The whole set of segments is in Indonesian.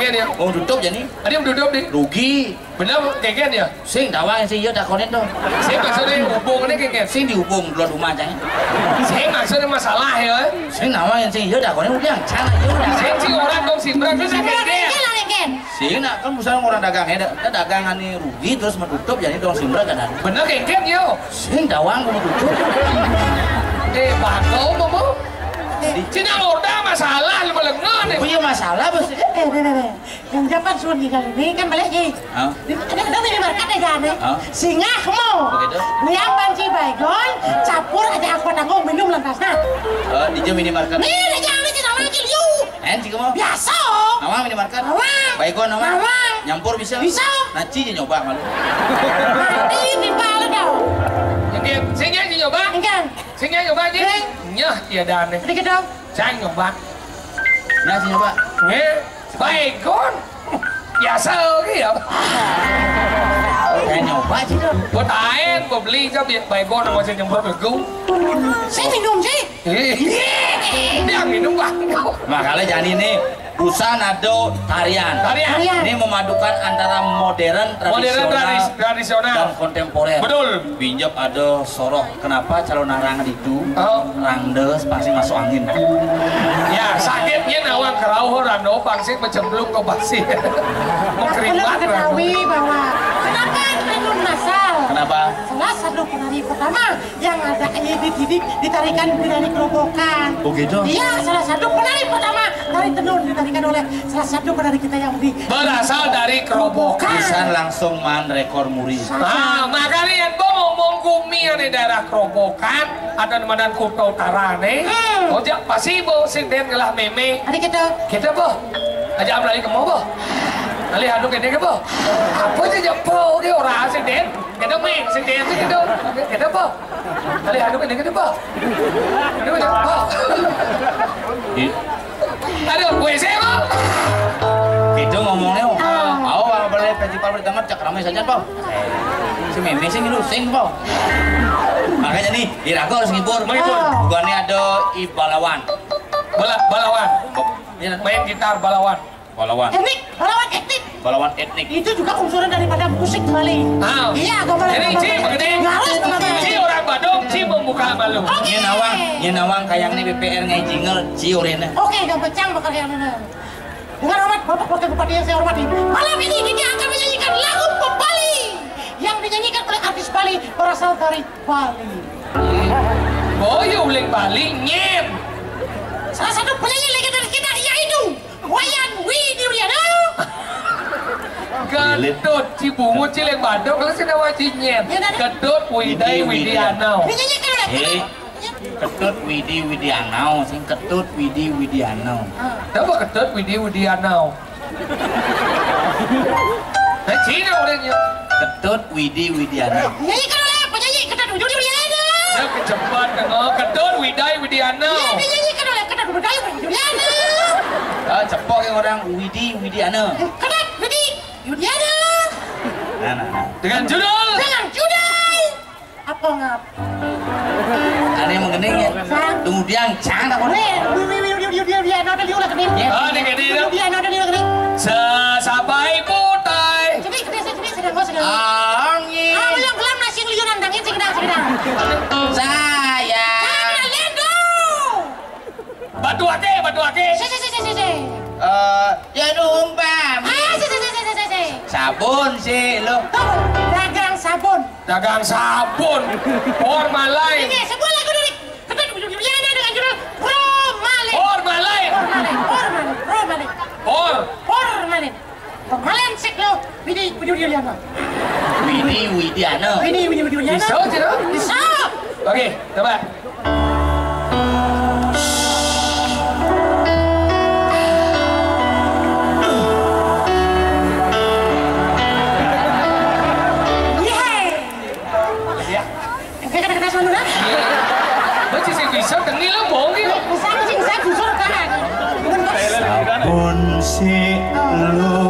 kengken ya. Mau tutup jadi. Ada yang duduk nih. Rugi. Bener kengken ya. Sing dawang sing ieu dakonen dong. Sing maksudnya hubungannya kengken. Sing dihubung dua rumah aja. Sing maksudnya masalah ya. Sing dawang sing ieu dakonen udah cang ieu udah. Sing orang dong sing berang bisa kengken. Sing nak kan misalnya orang dagang dagangan ini rugi terus menutup jadi dong sing berang kan. Bener kengken yo. Sing dawang mau tutup. Bakau mau. Cina orda masalah lu melengan nih. Punya masalah bos. Yang dapat suami kali ini kan balik sih. Ada minimarket aja nih. Singa mau. Begitu. Lihat banci baygon, campur aja aku tanggung minum lantasnya. Di jam minimarket. Nih aja ini cina lagi liu. Jika mau. Biasa. Nawang minimarket. Nawang. Baygon nawang. Nawang. Nyampur bisa. Bisa. Naci nyoba malu. Ini balik dong. Yang singnya nyoba. Enggak. Singnya nyoba aja. Nyah ya dan nih. Sedikit dong. Saya nyoba. Nah sih nyoba. Baygon. Biasa gitu. Saya nyoba sih dong. Buat air, gue beli cho biệt baygon sama saya nyemprot bergung. Saya minum sih. Dia minum bang. Makanya jadi ini Busan Nado Tarian. Tarian. Ini memadukan antara modern tradisional dan kontemporer. Betul. Pinjam ada soroh. Kenapa calon narang itu rangdes pasti masuk angin. Ya sakitnya nawang kerauh rando pangsit mencemplung ke pasir. Mau kering Perlu banget. diketahui bahwa kenapa minum masal? Kenapa? Salah satu penari pertama yang ada dididik ditarikan dari kerobokan. Oh gitu? Iya, salah satu penari pertama dari tenun ditarikan oleh salah satu penari kita yang berasal dari kerobokan. Busan langsung man rekor muri. Nah, makanya ngomong kumi di daerah kerobokan ada nemanan Kuta Utara nih. Ojak pasti bo sinden ngelah meme. Ada Kita boh. Aja amlali ke mau boh. Ali haduk ini ke boh. Apa aja jempol dia orang sinden. Kita main sinden sih gitu. Kita boh. Ali haduk ini kita boh. Ini macam boh. Aduh, gue sih boh. Itu ngomongnya, kalau boleh festival pertama cak ramai saja po. Si meme sing itu sing po. Makanya nih, di Rago harus ngibur. Bukannya ada i balawan. Balawan. Main gitar balawan. Balawan. Balawan etnik. Balawan etnik. Itu juga unsuran daripada musik Bali. Iya, gue boleh. Jadi Ci begini. Ci orang Badung, Ci membuka malu. Nya nawang kayak ini BPR ngai jingle Ci orangnya. Oke, gak becang bakal yang mana. Dengan hormat Bapak Wakil Bupati yang saya hormati, malam ini kita akan menyanyikan lagu pop Bali yang dinyanyikan oleh artis Bali berasal dari Bali. Boyo uling Bali nyem. Salah satu penyanyi legendaris kita yaitu Wayan Widiwiano. Gedut Cibungut Cileng Badung kalau sih nama Cinyem. Gedut Widai Widiano. Dinyanyikan oleh Ketut Widi Widiano, sing Ketut Widi Widiano. Apa Ketut Widi Widiano? Nah Cina orangnya. Ketut Widi Widiano. dinyanyikan oleh penyanyi Ketut Widiwiano. Nah kecepat kan, Ketut Widai Widiano. Ya, dinyanyikan oleh Ketut Widiwiano. Cepok yang orang Widi Widiano. Ketut Widiwiano. Nah. Dengan judul. Apa ngap? Ada yang mengening ya. Tunggu diang cang tak boleh. Widiwiano ada diulah kening. Ah ini gede dah. Widiwiano ada diulah kening. Sesapai putai. Sedih sedang kau sedang. Angin. Yang gelam nasi liur nandangin segedang. Saya. Lendo. Batu ake. Si. Ya numpam. Si. Sabun sih lo. Dagang sabun. Formalin. Ini sebuah lagu dari Ketut Widiwiano dengan judul Formalin. Formalin sik lo. Widiwiano. Widiwiano. Bisa aja. Bisa. Oke, coba. Sabun si lo.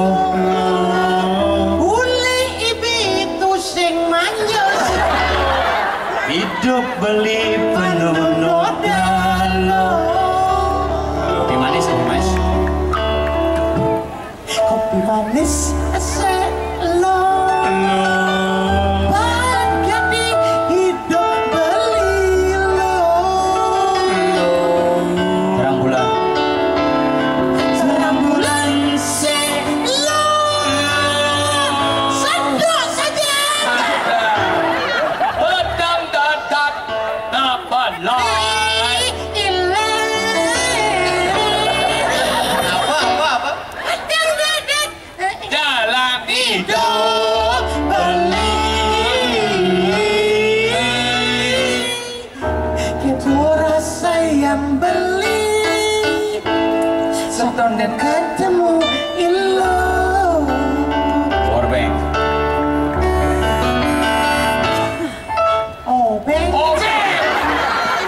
Uli itu sing manjus. Hidup beli penuh nodalo. Kopi manis, kopi manis. Di manis selo Pagadi hidup belilo Terang bulan. Serang bulan selo Sedot saja Pedang dadat apa lah? Apa? Jalan Hidup beli Itu rasa yang beli Seton dan ketemu ilo Powerbank. Oh bang Oke.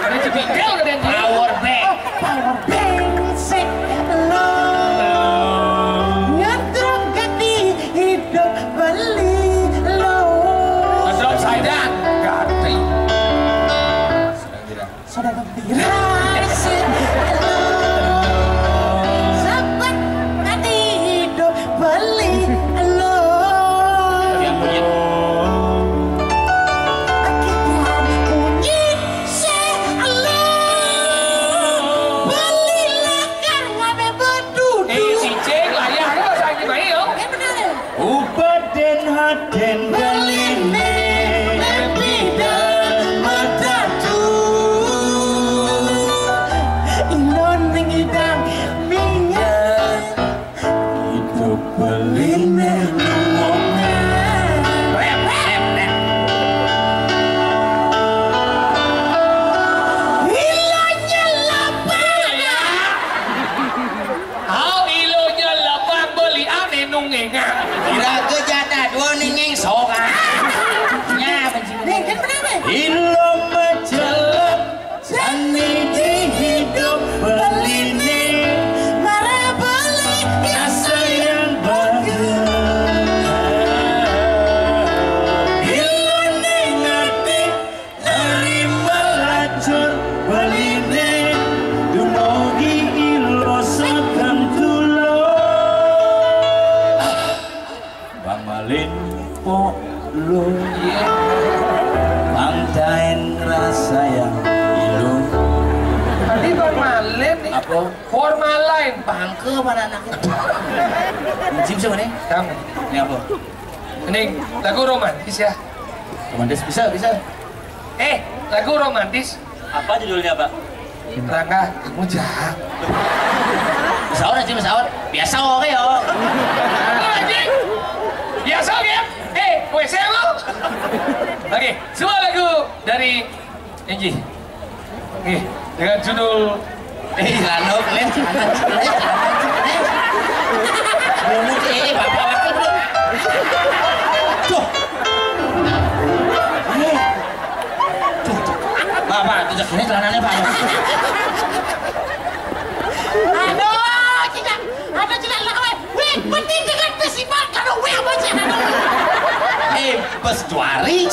Ada cepingkel ke den. Powerbank. Power bang sek lo Ngadrop gadi hidup beli lo Drop saja. Gati. Sedang tidak. Sudah gembira sek lo Sahabat gadi hidup beli lo Yang punya. Akibat bunyi selo Belilah karena bebeduduk Si Ceng layak ke bahasa Inggris mai yo. benar ya? Upaden haden Beline bidan medatu Inon mengidang minyak Hidup beline lumongan Rap. Hilangnya lapangan Hau ilonya lapang beli ane nungengang. Kira ke jatah dua ningeng soka. Nya benci. Nih kan benar nih Ilo menjelap sani di hidup beline. Mare beli Asa yang bahagia. Ilo ngerti nerima lacur beline. Dumogi ilo sakam tulo. Bang Malin po lo. Mantain rasa yang ilo. Tadi Bang Malin nih. Apa? Formalin. Bangke mana anak itu? Musim siapa nih? Kamu. Ini apa? Ini lagu romantis ya. Romantis bisa. Lagu romantis. Apa judulnya, Pak? Rangga, kamu jahat. Sahur aja sahur. Biasa oke yo. Anjing. Biasa ya. WC lo. Oke, semua lagu dari Enji. Oke, dengan judul Lano, kalian jangan. Belum bapak wakil belum. Tuh. Bapak, itu ini celananya Pak. Aduh, tidak lah kawan. Wih, penting dengan festival kalau wih apa sih? Bes juari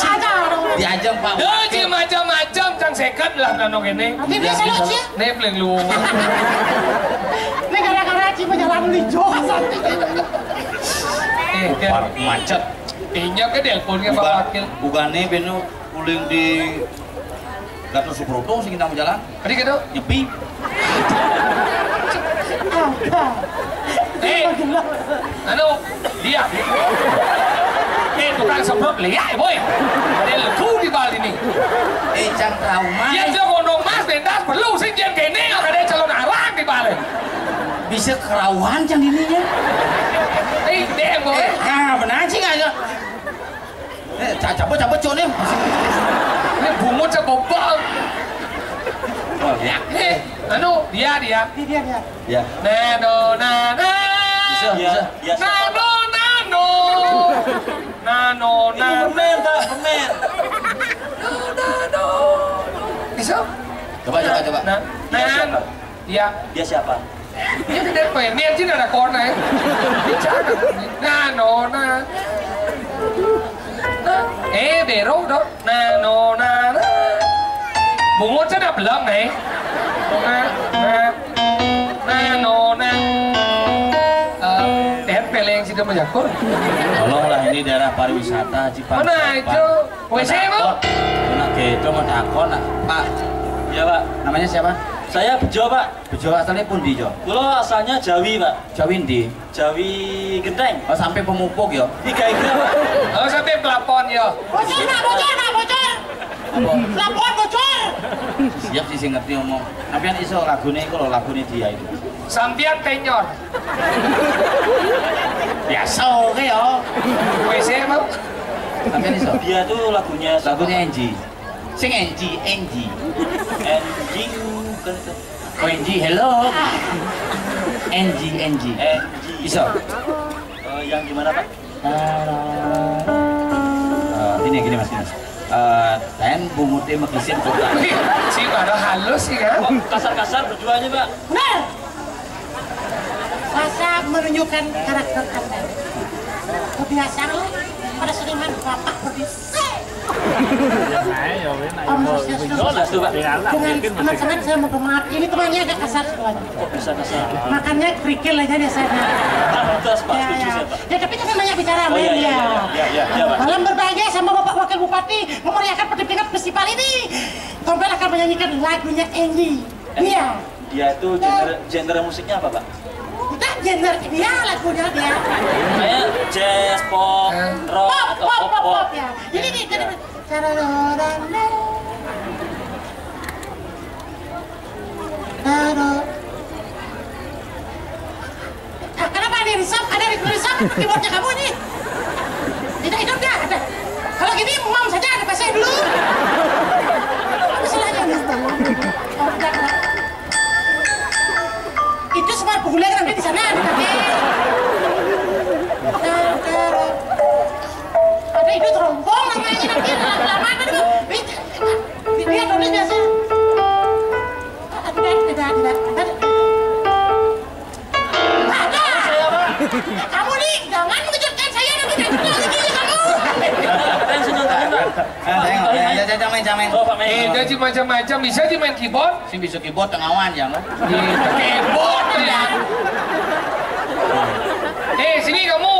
diajeng Pak. Doji macam-macam cang seket lah nanong ini. Nanti biasa lo sih. Nih peleng lu. Ini gara-gara Cima jalan lijo santai. Dia Macet. injak ke telepon ke Pak Wakil. Bugane beno uling di Gatot Subroto sing kita mau jalan. Tadi gitu. Nyepi. Anu dia. Tukang semprot lihat boy. Ada leku di bal ini. Cang trauma. Dia jago nong mas bendas perlu sinjen kene ada calon arang di bal. Bisa kerauhan cang dirinya. Dem boy. Benar sih aja. Cabut cone. Ini bungut sebobol. Oh ya. Anu dia. Dia. Ya. Nano nana. Bisa. Nano. Pemen. Nano. Bisa? Coba. Nan. Dia. Dia siapa? Dia tidak pengen sih ada corner ya. Bicara. Nano. Bero đó. Nano. Bungut sẽ đập lợn này. Nano. Đẹp peleng si Dama Jakur. Tolonglah, ini daerah pariwisata Cipang. Mana itu? WC mau? Enak gitu mau takon nak. Pak. Ya Pak. Namanya siapa? Saya Bejo Pak. Bejo asalnya pun di Jo. Kulo asalnya Jawi Pak. Jawi ndi? Jawi Genteng. Oh sampai pemupuk ya. Tiga Igra Pak. Oh sampai pelapon ya. Bocor nak, bocor nak, bocor. Apa? Laporan bocor. Siap sih ngerti ngomong. Sampeyan iso lagune iku lho, lagune dia itu. Sampian tenyor. Biasa oke ya. WC mau? Sampeyan iso. Dia tuh lagunya Enji. Sing Enji. Enjing. Oh Enji, hello. Enji. Iso. Yang gimana Pak? Gini Mas. Dan bumutnya mekisin kota. Wih, si pada halus sih kan? Kasar-kasar berduanya Pak. Benar. Masa menunjukkan karakter Anda. Kebiasaan pada seniman bapak berbisa. Om Jelas tuh Pak. dengan teman-teman saya mau maaf, ini temannya agak kasar semuanya. Kok bisa kasar? Makannya kerikil aja biasanya. Pantas Pak, Ya, setuju ya. saya Pak. Ya tapi kan banyak bicara Oh iya, iya, ya. iya, Pak. Dalam berbahagia sama Bapak Wakil Bupati memeriahkan pertempuran festival ini. Tompel akan menyanyikan lagunya Andy. Iya. Dia itu genre musiknya apa Pak? Udah gender dia lagunya dia. Kayak jazz, pop, rock, Pop, atau pop, pop, pop, pop. pop ya. Ini nih, jadi kenapa ada risap? Ada risap keyboardnya kamu ini? Tidak hidup dah. Ada. Kalau gini mam saja ada pasnya dulu. Apa salahnya? Oh, enggak. Itu semua penggulai kan di sana. Ada itu terompong namanya nanti lama-lama itu. Dia tulis biasa. Tidak. Ada. Kamu nih jangan mengejutkan saya nanti gini kamu. Ada yang senang-senang Pak. Jamin. Oh Pak Mei. Gaji macam-macam bisa di main keyboard. Sing bisa keyboard tengawan ya kan? Keyboard ya. Sini kamu.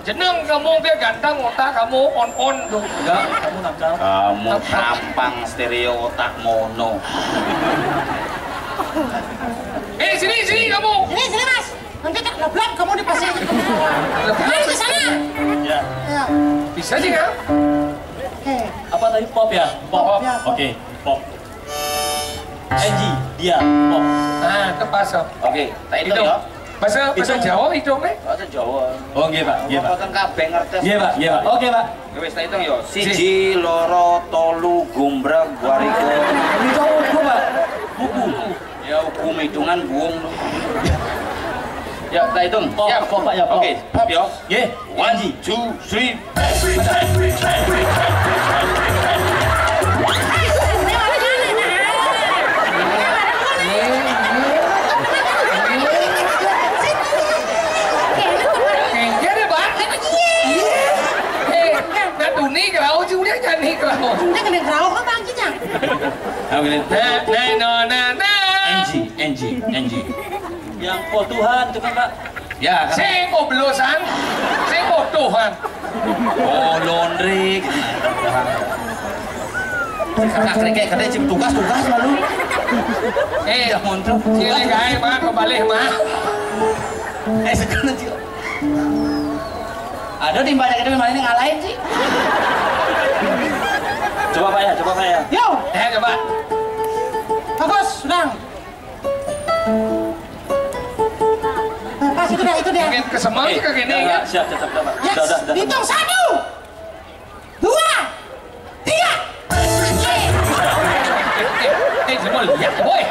Jeneng kamu dia ganteng otak kamu on tuh. Enggak, kamu nakal. Kamu tampang stereo otak mono. Sini kamu. Sini mas. Nanti tak leblak kamu di pasir. Mari ke sana. Ya. Ya. Bisa sih kan? Oke. Apa tadi pop ya? Pop. Ya, pop. Oke, pop. Enji, dia pop. Nah, tepas. Oke, tak itu ya. Bahasa Jawa hidungnya. Bahasa Jawa. Oh, nggih Pak, nggih Pak. Boten kabeh ngertes. Nggih Pak, nggih Pak. Oke Pak. Ya wis tak hitung ya. 1 2 3 gumbrag wariku. Itu buku Pak. Buku. Ya hukum hitungan buung. Ya, tak hitung. Pop, Siap. pop Pak ya, pop. Oke, pop ya. Nggih. 1 2 3. Nyanyi kalau Dia kena gerau apa anjingnya? Enji. Yang oh Tuhan itu kan Pak. Ya, kan. sing oblosan, sing Tuhan. Oh, laundry. Kakak kayak katanya cip tugas lalu. Ya montruk. Sini guys, mah kembali mah. Sekarang sih. Ada di banyak itu memang ini ngalahin sih. Coba Pak ya. Yo, Coba. bagus, sudah. Pas itu dia. Mungkin kesemang sih kayak gini ya. Siap, Pak. Yes, Sudah. hitung 1, 2, 3. Semua lihat boy.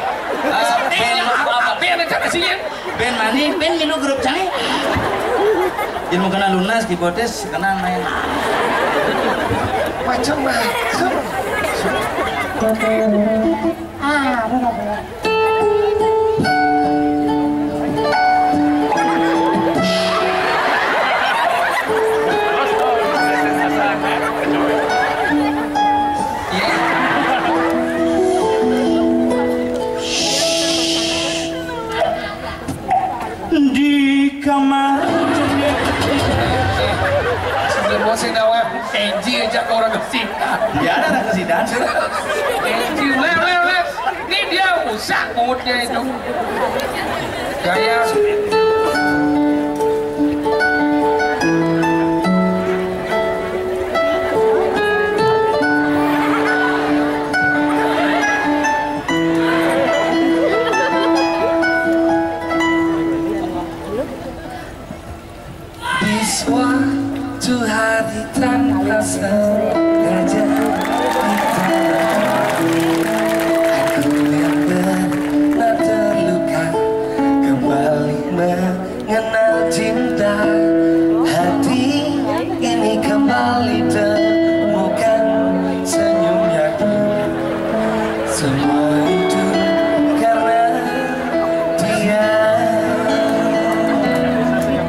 Apa yang ada sih? Ben mani, ben minu grup cai. Jadi mau kena lunas, keyboardis, kena main. Macam-macam. Udah. Di kamar Lel. Ini dia usah moodnya itu. Gaya. Di suatu hari tanpa sengaja aku yang pernah terluka kembali mengenal cinta. Hati ini kembali temukan senyumnya. Semua itu karena dia.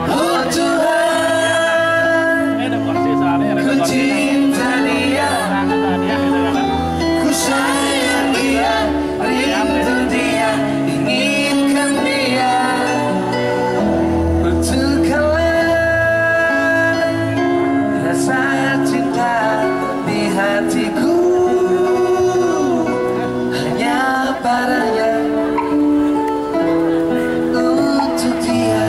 Oh Tuhan, ku cinta dia, ku sayang dia, rindu dia, inginkan dia. Betulkanlah rasa cinta di hatiku hanya padanya, untuk dia.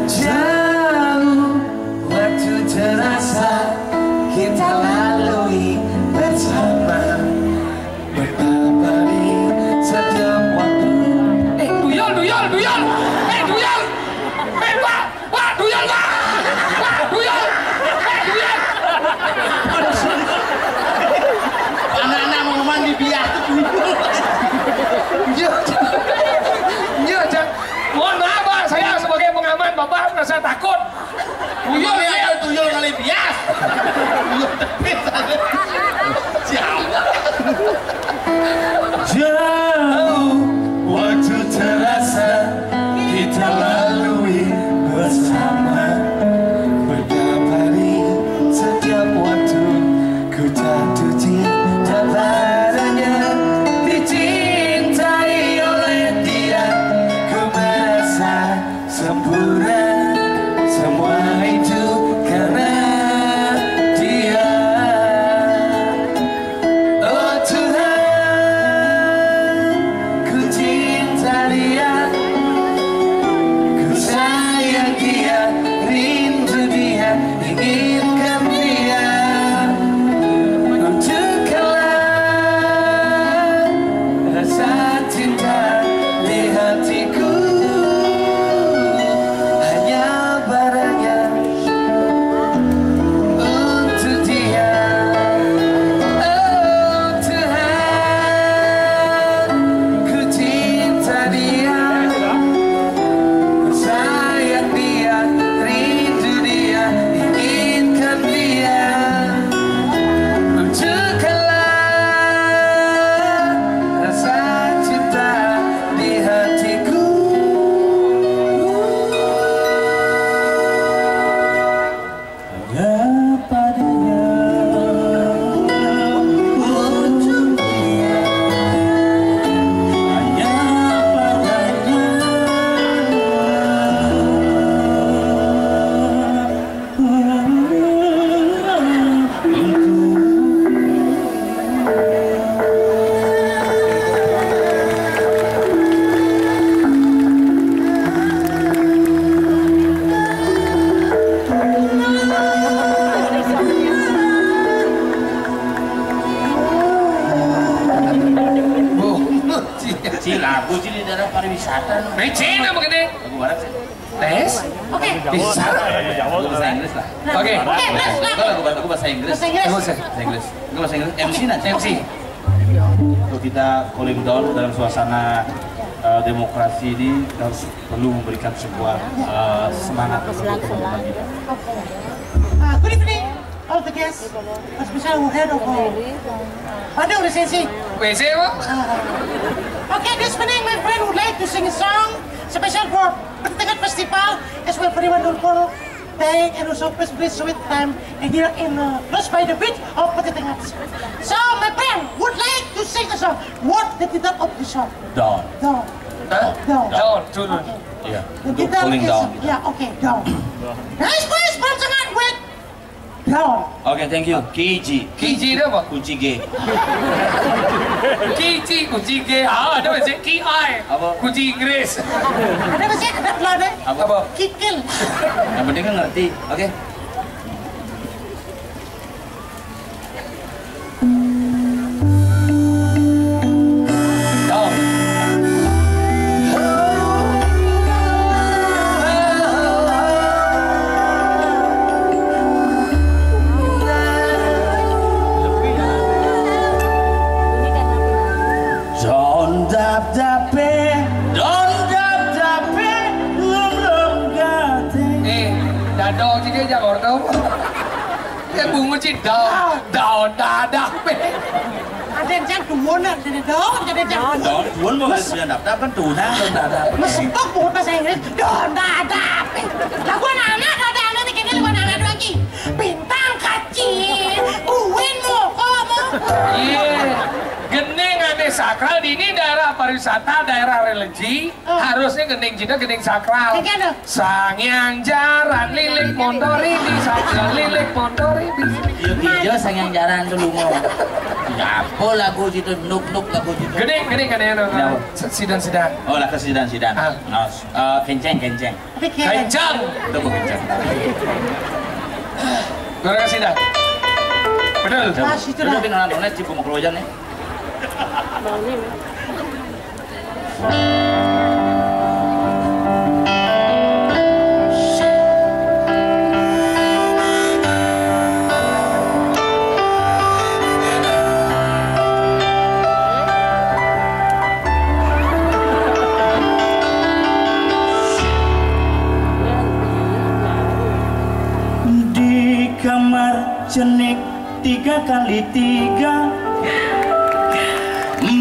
Jauh waktu terasa kita lalui bersama, berbagi setiap waktu. Duyol. Pak, duyol. Anak-anak mau mandi biar. Mohon maaf Pak, saya sebagai pengaman Bapak merasa takut. Tuyul ya, tuyul kali bias. Tuyul tepit. Siapa? Jauh waktu terasa kita lalui bersama, berdamai setiap waktu ku jatuh cinta padanya, dicintai oleh dia, ku merasa sempurna. Semua itu karena dia. Oh Tuhan, ku cinta dia, ku sayang dia, rindu dia, inginkan dia. Untukkanlah rasa cinta di hatiku hanya padanya, untuk dia. Oh Tuhan, ku cinta dia, ku sayang dia, rindu dia, inginkan dia. Untukkanlah rasa cinta di hatiku hanya padanya, untuk dia, hanya padanya. Si lagu sih di daerah pariwisata. Cina begini. Lagu barat sih. Tes? Oke. Bisa. Lagu bahasa Inggris lah. Oke. Lagu bahasa Inggris. Bahasa Inggris. Bahasa Inggris. Lagu bahasa Inggris. MC nanti. MC. Untuk kita cooling down dalam suasana demokrasi ini, kita harus perlu memberikan sebuah semangat untuk teman-teman kita. Good evening, all the guests. Especially head of Pada udah sesi. WC Pak? Okay, this evening my friend would like to sing a song special for Petikan Festival as well for everyone for day and also please with time and here in close by the beach of Petikan. So my friend would like to sing a song. What the title of the song? Down. Down. Hah? Down. Down, turun. Iya. The Untuk title cooling is down. yeah, okay, down. Nice voice from Sangat with Brown. Oke, thank you. Kiji. Kiji itu apa? Kunci G. Kunci G. Ada bahasa Ki. Apa? Kunci Inggris. Ada masih ada telur deh. Apa? Kikil. Yang penting kan ngerti. Oke. Dadong juga jangan tahu. Ya bunga cinta, daun dadah pe. Ada yang jangan dumun, ada yang dong, ada yang jangan. Đó, cuốn mà bây đập đáp kan tù nang đơn đà đà. Mesempok buat bahasa Inggris, don dadap. Lah gua anak ada nanti kayaknya gua anak lagi. Bintang kecil, uin mo, kamu. Iya, gening aneh sakral di ini daerah pariwisata, daerah religi, harusnya gening cinta, gening sakral. Gimana? Sangyang jaran lilik mondori di sakral lilik mondori di. Hijau sang yang jalan dulu mau. Apa lagu situ nuk lagu situ. Gening aneh sidang. Oh lah ke sidan. Kenceng. Kencang. Itu kok kenceng. Gue kasih sidang. Betul. Ah, situ dah. Tapi nontonnya cipu mau keluar nih. Di kamar cenik 3x3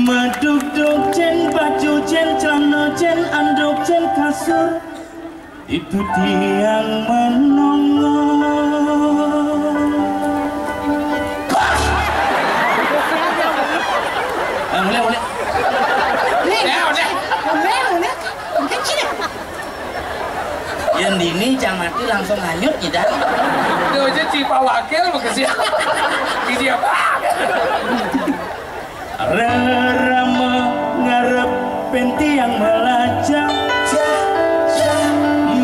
meduk-duk cen baju cen celana cen anduk cen kasur itu tiang menongol. Boleh. Udah. Kecil. Yang dini jangan mati langsung hanyut tidak. Itu aja cipa wakil makasih. Ini apa? Rerama ngarep pentiang melajak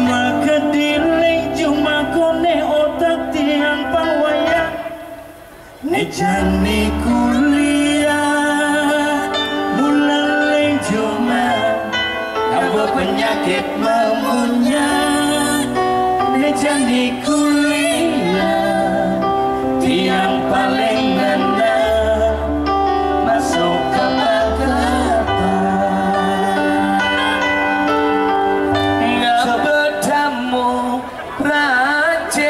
maka diling cuma kone otak tiang pawaya nejani kuliah bulan ling cuma apa penyakit memunyah nejani kuliah tiang paling ngena masuk ke Nggak bertamu Prancis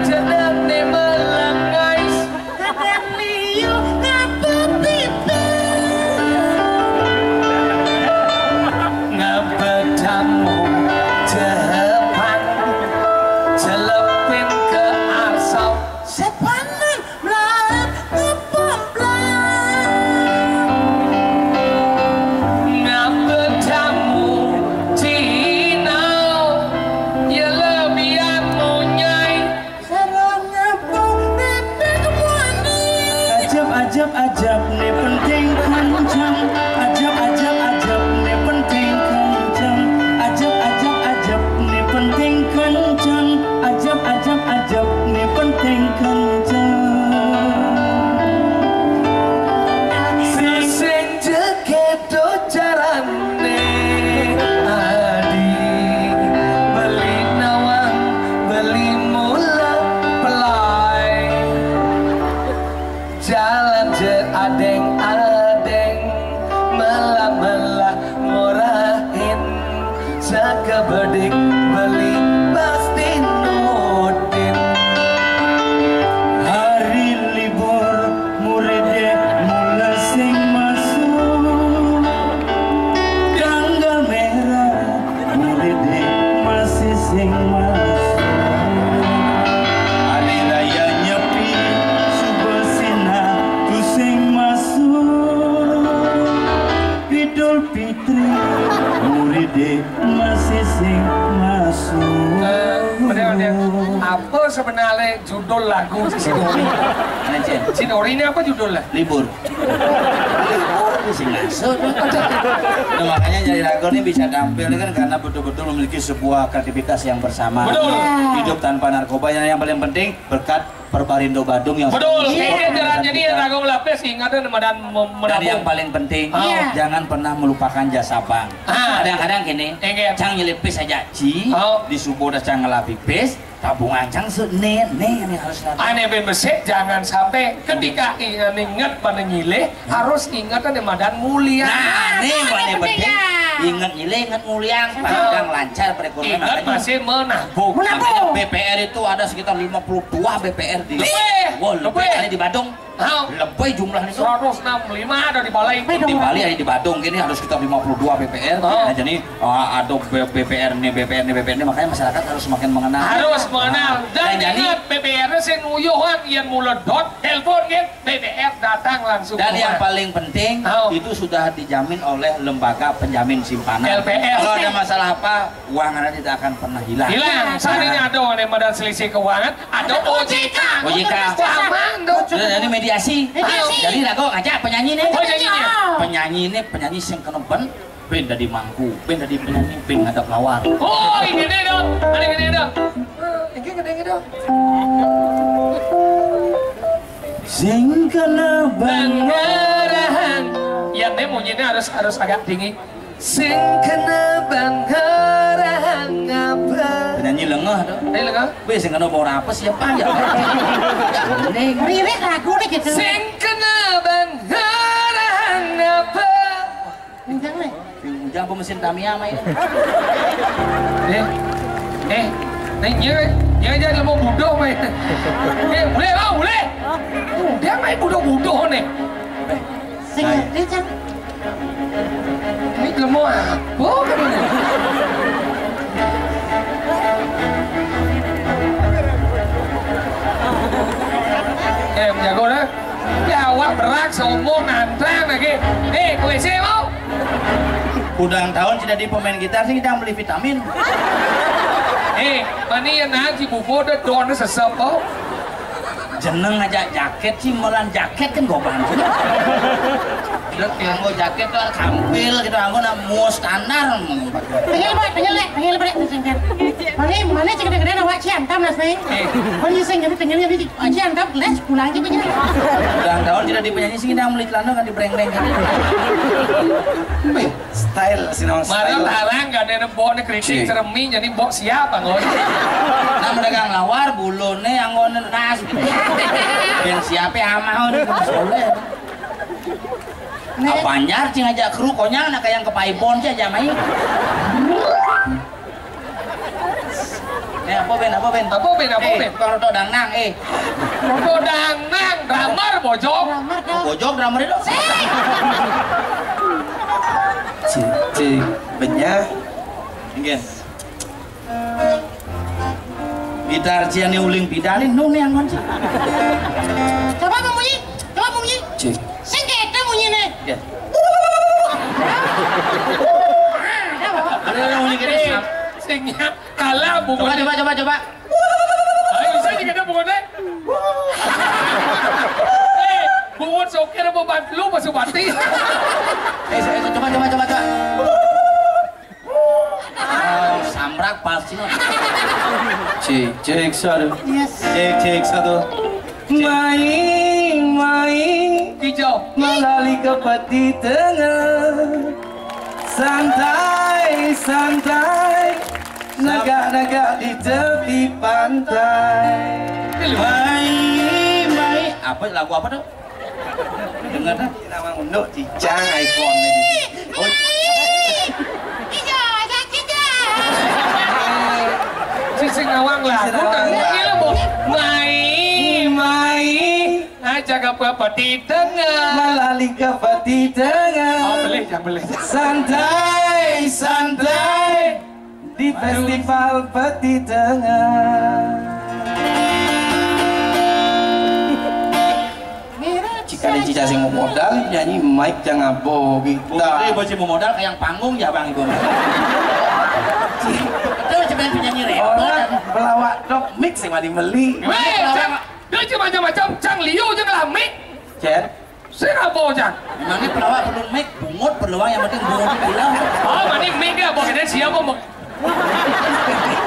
Jedap ni melengais Kadang liu ngapa pipi. Nggak bertamu Depan Celepin ke arsau Sepanan melarat ngepoplan. Nggak bertamu Cinau Ya lebihan munyai Sarang ngepong bebek wani. Ajab nih penting kencang ajab nih penting kencang ajab nih penting kencang ajab nih penting kencang Sing jegedo carane adi beli nawang beli mula pelai jalan je adeng melah ngorahin sakebedik beli pasti nudin hari libur muridnya mulai sing masuk tanggal merah muridnya masih sing masuk hari raya nyepi subasina tu sing masuk Idul Fitri muridnya masih sing masuk Apa sebenarnya judul lagu Cinori? Mana Cen? Cinori ini apa judulnya? Libur. Sing ngasut. Nah, makanya jadi lagu ini bisa tampil kan karena betul-betul memiliki sebuah kreativitas yang bersama. Betul. Hidup tanpa narkoba yang paling penting berkat Perbarindo Badung yang Betul. Ini jalan jadi lagu lapis ingatnya dan dan yang paling penting jangan pernah melupakan jasa bank. Kadang-kadang gini, cang nyelipis aja ci di subuh udah cang ngelapipis tabungan cang nih ini harus aneh ben besek jangan sampai ketika ingat pada nyileh harus ingat ada madan mulia. Nah ini paling penting ingat nyileh ingat mulia pandang lancar perekonomian ingat masih menabung. Makanya BPR itu ada sekitar 52 BPR di lebih di Badung. Lebih jumlahnya itu 165 ada di Balai. Di Bali ada di Badung gini harus sekitar 52 BPR. Nah, jadi ada BPR nih makanya masyarakat harus semakin mengenal. Harus mengenal. Dan ingat BPR nya sing uyuhan yang muledot telepon kan BPR datang langsung. Dan yang paling penting itu sudah dijamin oleh lembaga penjamin simpanan. LPS. Kalau ada masalah apa uang Anda tidak akan pernah hilang. Hilang. Saat ini ada yang badan selisih keuangan, ada OJK. Zaman dong. Jadi mediasi. Jadi lagu ngajak penyanyi nih. Penyanyi penyanyi sing kena ben dari mangku, ben dari penyanyi, ben ngadap lawar. Oh, ini dong. Ada ini dong. Ini gede dong. Sing kena Bangarahan. Yang demonya harus agak tinggi. Sing kena bangarahan apa? Penyanyi lengah dong. Ini lengah. Be sing kena bawa apa siapa ya? Lirik lagu nih gitu. Sing kena bangarahan apa? Enggak nih. Ujang pemesin Tamiya main. Nih jangan mau budoh main. Boleh bang, boleh. Dia main budoh nih. Sing ngerti kan? Ini mau apa kan ini? Jago dah. Jawab berak sombong nantang lagi. Gue sih mau. Udah tahun tidak di pemain gitar sih kita beli vitamin. Mana yang nanti buku udah doang sesep oh. Jeneng aja jaket sih melan jaket kan gue bantu. Anggo jaket tuh kampil gitu anggo mau standar. Tinggal balik singkat. Mana cek gede awak ciantam nas nih. Mana sing jadi tinggalnya di ciantam les pulang aja punya. Udah tahun tidak di penyanyi sih kita beli celana kan di breng-breng. Style sih nama style. Marah larang gak ada nembok nih kritik ceremi jadi bok siapa ngon? Nah mereka ngelawar bulune anggo nas. Yang siapa amah udah boleh. Apa anyar cing aja kru konyang nak yang ke Paibon aja main. Apa ben? Kordo dangnang Kordo dangnang drummer bojok. Bojok drummer itu. Cik benya. Ingin. Gitar cian uling pidalin nu yang ngon. Coba bunyi. Cik. Sing kete bunyi nih. Ada uling gede. Singnya kalah bunga. Coba. Ayo bisa dikena bunga. Bunga sokir mau bantu lu masuk bati. Coba. Samrak pasti. Cek satu. Yes. Cek satu. Main Hijau. melalui ke peti tengah. Santai Nagak di tepi pantai. Mai apa lagu apa tuh? Dengar dah. Nama unduk cicang iPhone ini. Oh, Sing ngawang lah. Gila bu. Mai. Aja ke peti tengah. melalui ke peti tengah. Oh jangan boleh. Santai di festival peti tengah. Jika ada cica sing mau modal nyanyi mic jangan abo Bukan kita. bocah modal kayak yang panggung ya bang ibu. Betul sebenarnya penyanyi repot. pelawak dok mix yang mati beli. Weh, dia cuma macam-macam, cang liu janganlah mik. Jen, Saya apa cang? Memangnya pelawak perlu mic, bungut peluang yang penting bungut bilang. Oh, mana mik ya, bukan dia siapa mau?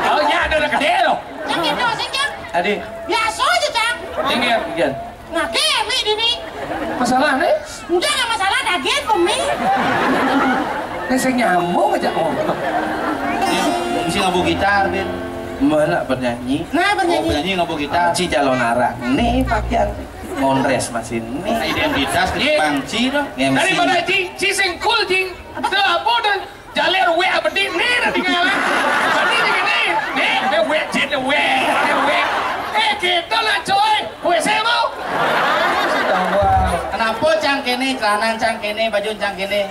Oh, ya ada gede loh. Cang gitu sih Cang. Adi, Biasa aja Cang. Tinggi. Jen. Nah, mi di nih. Masalah nih? Udah nggak masalah daging kok mi. Ini saya nyambung aja oh. Mesti ngabu gitar, Ben. Mana bernyanyi? Nah, Oh, bernyanyi. penyanyi ngabu gitar. Ci calon arah. Nih pakaian monres masih nih. Identitas bangci dong. MC. Daripada ci singkul ci. Tuh apa dan jalir we abadi nih nanti ngalah. Abadi nih. Nih we cit we. Kita lah coy. We saya mau. Kenapa cangkene, celana cangkene, baju cangkene?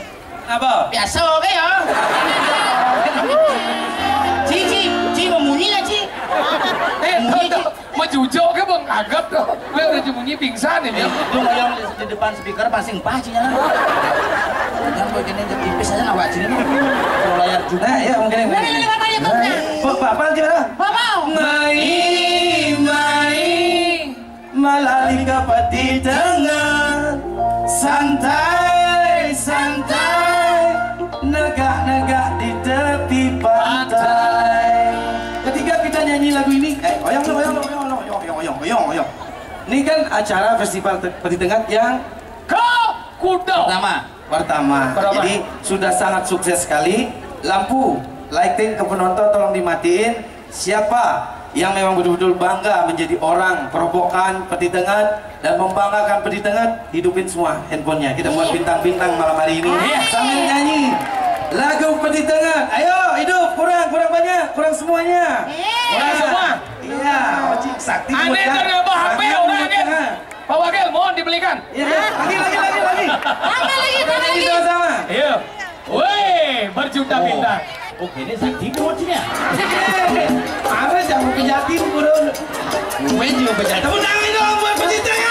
Apa? Biasa oke ya. Ci memunyi nggak Ci? Mau jujur ke bang agap tuh. Lu udah bunyi pingsan ini. Lu ngomong di depan speaker pasti empah Ci ya. Jangan begini tipis aja nawak Ci ini. Kalau layar juga. Nah, ya mungkin. Ini bapak YouTube-nya. Bapak gimana? Bapak. Mai melalui peti tengah, santai negak di tepi pantai. Ketika kita nyanyi lagu ini, oyong. Ini kan acara festival peti tengah yang Kuda. pertama. Jadi sudah sangat sukses sekali. Lampu, lighting ke penonton tolong dimatiin. Siapa yang memang betul-betul bangga menjadi orang perobokan Peti Tengah dan membanggakan Peti Tengah, hidupin semua handphonenya. Kita buat bintang-bintang malam hari ini sambil nyanyi lagu Peti Tengah. Ayo hidup, kurang banyak, kurang semuanya. Kurang semua. Iya, Ojik Sakti. Aneh ternyata HP orang kan. Pak Wakil mohon dibelikan. Iya, lagi. Tambah lagi. Sama-sama. Iya. Weh, berjuta bintang. Oke, ini Sakti bocnya. Apa jamu penjatin kurun. Gue juga belajar. Tepuk tangan dong buat Peti Tengah.